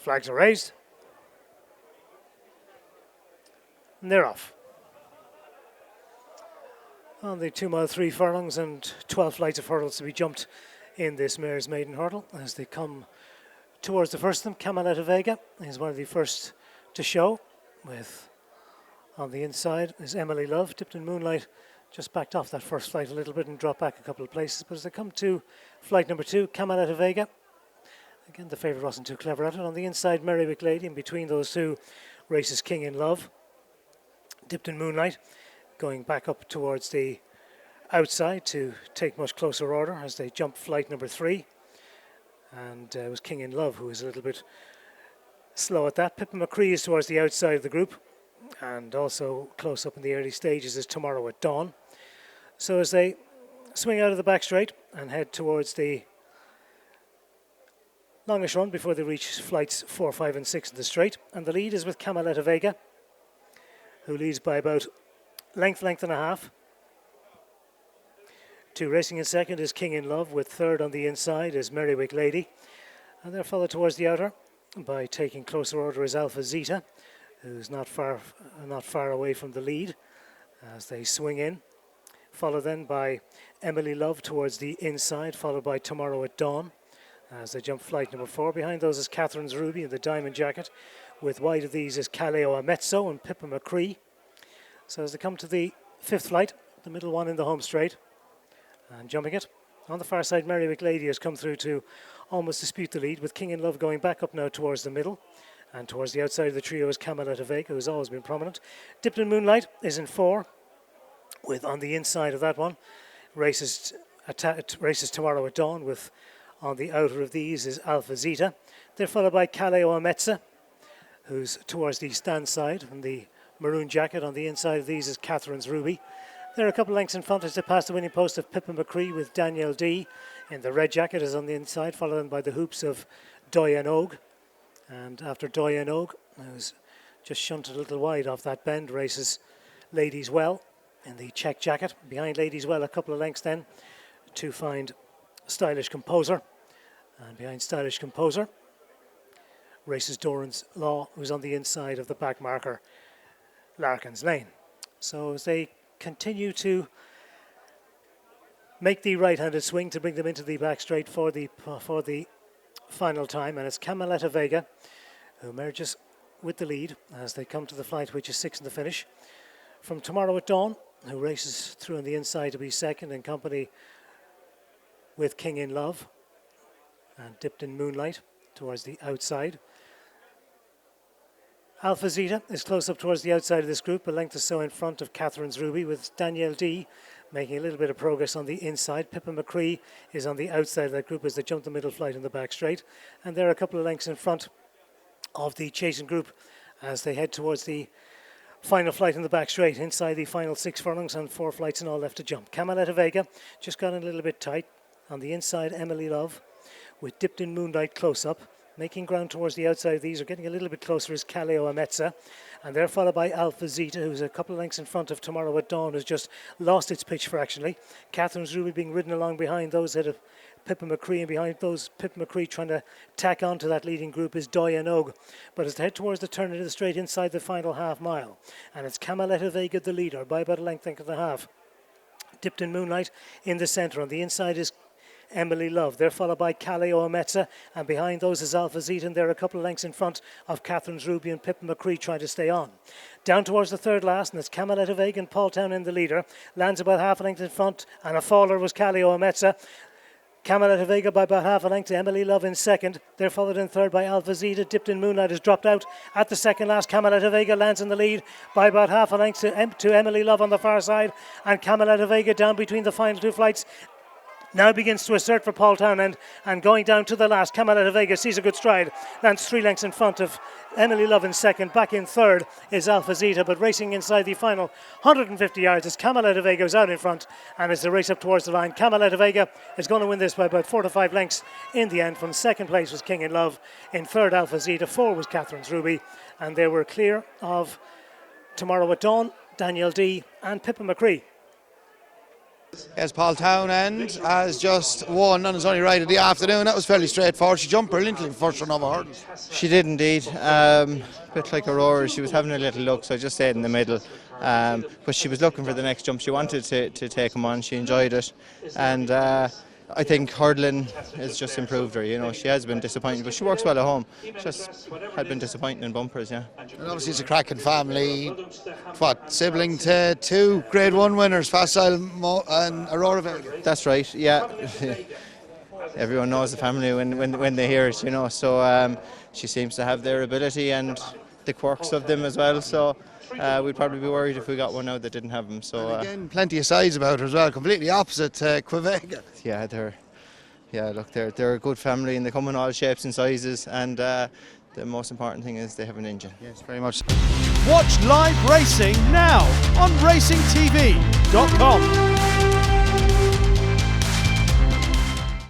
Flags are raised. And they're off. On the 2 mile 3 furlongs and 12 flights of hurdles to be jumped in this mare's maiden hurdle as they come towards the first of them. Cameletta Vega is one of the first to show, with on the inside is Emily Love. Dipped in Moonlight just backed off that first flight a little bit and dropped back a couple of places, but as they come to flight number 2, Cameletta Vega, again the favourite wasn't too clever at it. On the inside, Merrywick Lady, and between those two races King in Love. Dipped in Moonlight going back up towards the outside to take much closer order as they jump flight number 3, and it was King in Love who was a little bit slow at that. Pippa McCree is towards the outside of the group, and also close up in the early stages is Tomorrow at Dawn. So as they swing out of the back straight and head towards the longish run before they reach flights 4, 5 and 6 in the straight, and the lead is with Cameletta Vega, who leads by about length and a half. 2 racing in second is King in Love, with third on the inside is Merrywick Lady, and they're followed towards the outer by taking closer order is Alpha Zeta, who's not far away from the lead as they swing in. Followed then by Emily Love towards the inside, followed by Tomorrow at Dawn as they jump flight number 4. Behind those is Catherine's Ruby in the diamond jacket, with wide of these is Caleo Amezzo and Pippa McCree. So as they come to the 5th flight, the middle one in the home straight, and jumping it on the far side, Merrywick Lady has come through to almost dispute the lead, with King in Love going back up now towards the middle, and towards the outside of the trio is Cameletta Vega, who has always been prominent. Dipped in Moonlight is in 4, with on the inside of that one races Tomorrow at Dawn, with on the outer of these is Alpha Zeta. They're followed by Caleo Amezzo, who's towards the stand side, and the maroon jacket. On the inside of these is Catherine's Ruby. They're a couple of lengths in front as they pass the winning post of Pippa McCree, with Danielle D in the red jacket is on the inside, followed by the hoops of Doyen Og. And after Doyen Og, who's just shunted a little wide off that bend, races Ladies Well in the check jacket. Behind Ladies Well, a couple of lengths then to find Stylish Composer. And behind Stylish Composer races Doran's Law, who's on the inside of the back marker Larkin's Lane. So as they continue to make the right-handed swing to bring them into the back straight for the final time, and it's Cameletta Vega who emerges with the lead as they come to the flight, which is 6 in the finish, from Tomorrow at Dawn, who races through on the inside to be second in company with King in Love, and Dipped in Moonlight towards the outside. Alpha Zeta is close up towards the outside of this group, a length or so in front of Catherine's Ruby, with Danielle D making a little bit of progress on the inside. Pippa McCree is on the outside of that group as they jump the middle flight in the back straight, and they're a couple of lengths in front of the chasing group as they head towards the final flight in the back straight, inside the final 6 furlongs and 4 flights and all left to jump. Cameletta Vega just got in a little bit tight. On the inside, Emily Love, with Dipped in Moonlight close up. Making ground towards the outside of these, are getting a little bit closer, is Caleo Amezzo, and they're followed by Alpha Zeta, who's a couple of lengths in front of Tomorrow at Dawn, who's just lost its pitch fractionally. Catherine's Ruby being ridden along behind those head of Pippa McCree, and behind those Pippa McCree trying to tack on to that leading group is Doyen Og. But as they head towards the turn into the straight inside the final half mile, and it's Cameletta Vega the leader by about a length and a half. Dipped in Moonlight in the centre. On the inside is Emily Love. They're followed by Caleo Amezzo, and behind those is Alpha Zeta, and they're a couple of lengths in front of Catherine's Ruby and Pippa McCree trying to stay on. Down towards the third last, and it's Cameletta Vega and Paul Townend the leader. Lands about half a length in front, and a faller was Caleo Amezzo. Cameletta Vega by about half a length to Emily Love in second. They're followed in third by Alpha Zeta. Dipped in Moonlight has dropped out at the second last. Cameletta Vega lands in the lead by about half a length to Emily Love on the far side, and Cameletta Vega down between the final 2 flights now begins to assert for Paul Townend, and going down to the last, Cameletta Vega sees a good stride, lands 3 lengths in front of Emily Love in second. Back in third is Alpha Zeta, but racing inside the final 150 yards as Cameletta Vega is out in front, and as they race up towards the line, Cameletta Vega is going to win this by about 4 to 5 lengths in the end. From second place was King in Love, in third Alpha Zeta, 4 was Catherine's Ruby, and they were clear of Tomorrow at Dawn, Danielle D and Pippa McCree. Yes, Paul Townend has just won on his only ride of the afternoon. That was fairly straightforward. She jumped brilliantly first run over hurdles. She did indeed. A bit like Aurora, she was having a little look, so I just stayed in the middle. But she was looking for the next jump. She wanted to take him on. She enjoyed it, and I think hurdling has just improved her. You know, she has been disappointed, but she works well at home. Just had been disappointing in bumpers, yeah. And obviously it's a cracking family. What, sibling to two Grade 1 winners, Facile and Aurora Vega? That's right, yeah. Everyone knows the family when they hear it, you know. So she seems to have their ability and the quirks of them as well. So we'd probably be worried if we got one out that didn't have them. So and again, plenty of size about her as well. Completely opposite Quevega. Yeah, they're a good family and they come in all shapes and sizes. And the most important thing is they have an engine. Yes, very much. Watch live racing now on racingtv.com.